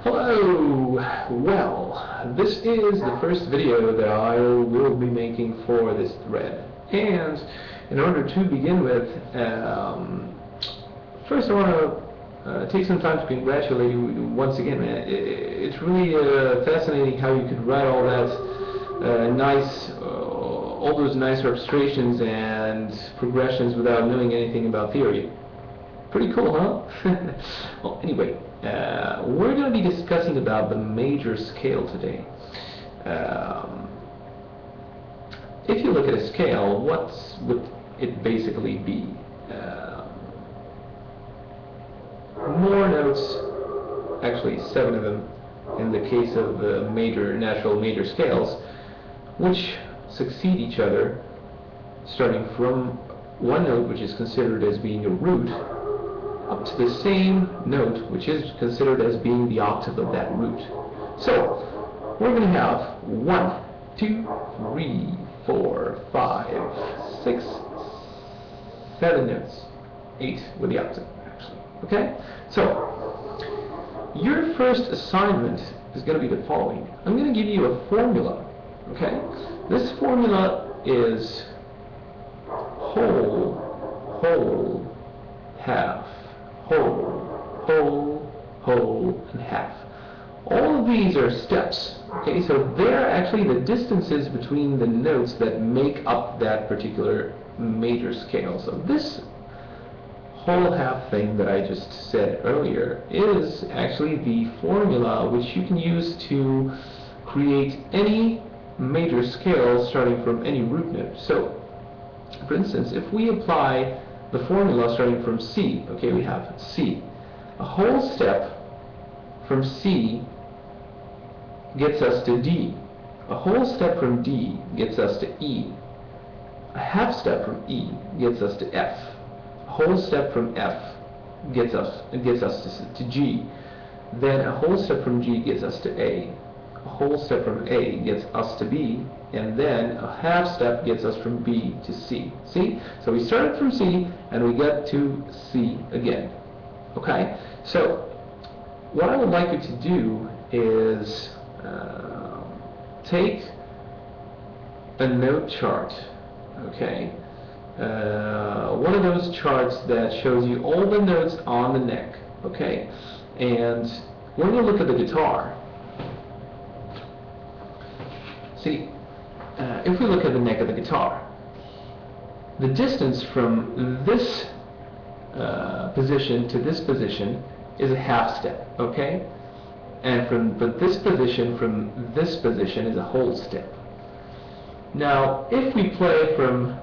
Hello! Well, this is the first video that I will be making for this thread. And in order to begin with, first I want to take some time to congratulate you once again, man. It's really fascinating how you could write all that all those nice orchestrations and progressions without knowing anything about theory. Pretty cool, huh? Well, anyway, we're going to be discussing about the major scale today. If you look at a scale, what would it basically be? More notes, actually 7 of them in the case of the natural major scales, which succeed each other, starting from one note which is considered as being a root, up to the same note which is considered as being the octave of that root. So we're going to have 1, 2, 3, 4, 5, 6, 7 notes, 8 with the octave actually. Okay? So your first assignment is going to be the following. I'm going to give you a formula. Okay? This formula is whole, whole, half, whole, whole, whole, and half. All of these are steps. Okay, so they're actually the distances between the notes that make up that particular major scale. So this whole half thing that I just said earlier is actually the formula which you can use to create any major scale starting from any root note. So, for instance, if we apply the formula starting from C, okay, we have C. A whole step from C gets us to D. A whole step from D gets us to E. A half step from E gets us to F. A whole step from F gets us to G. Then a whole step from G gets us to A. A whole step from A gets us to B, and then a half step gets us from B to C. See? So we started from C and we get to C again. Okay? So what I would like you to do is take a note chart. Okay? One of those charts that shows you all the notes on the neck. Okay? And when you look at the guitar, see, if we look at the neck of the guitar, the distance from this position to this position is a half step, okay? And from this position is a whole step. Now, if we play from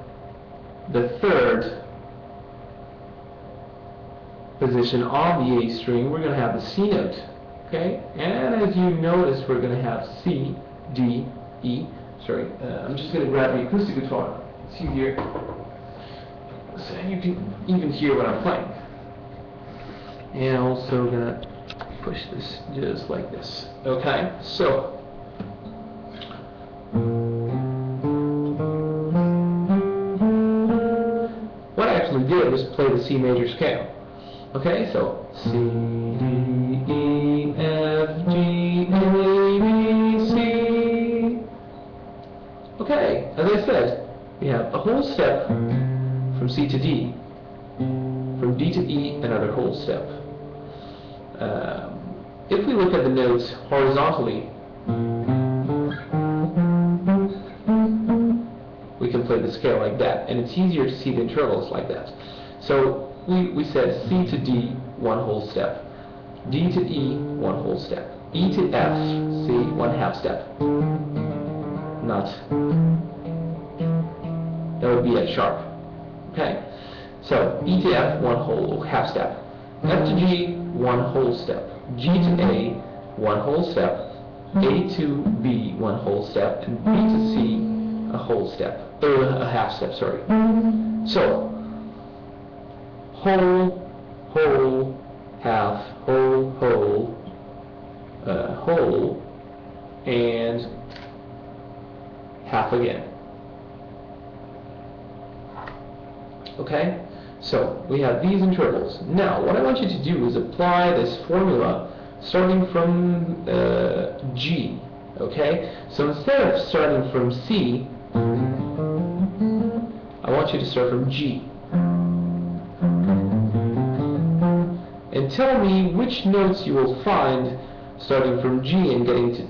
the third position on the A string, we're going to have the C note, okay? And as you notice, we're going to have C, D, E. Sorry, I'm just going to grab the acoustic guitar. It's easier, so you can even hear what I'm playing. And I'm also going to push this just like this. Okay, so what I actually did was play the C major scale. Okay, so C, D, E, F, G, A, B, C. Okay, as I said, we have a whole step from C to D, from D to E, another whole step. If we look at the notes horizontally, we can play the scale like that, and it's easier to see the intervals like that. So we said C to D, one whole step, D to E, one whole step, E to F, C, one half step. That would be at sharp. Okay? So E to F, one whole half step. F to G, one whole step. G to A, one whole step. A to B, one whole step. And B to C, a whole step. A half step, sorry. So, whole, whole, half, whole, whole, whole, and half again. Okay? So we have these intervals. Now, what I want you to do is apply this formula starting from G. Okay? So instead of starting from C, I want you to start from G. And tell me which notes you will find starting from G and getting to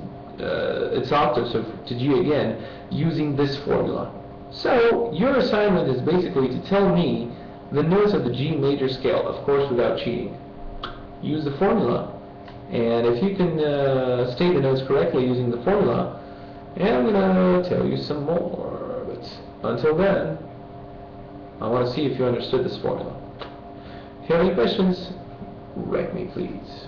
its octave, so to G again, using this formula. So your assignment is basically to tell me the notes of the G major scale, of course without cheating. Use the formula, and if you can state the notes correctly using the formula, and I'm going to tell you some more. But until then, I want to see if you understood this formula. If you have any questions, write me please.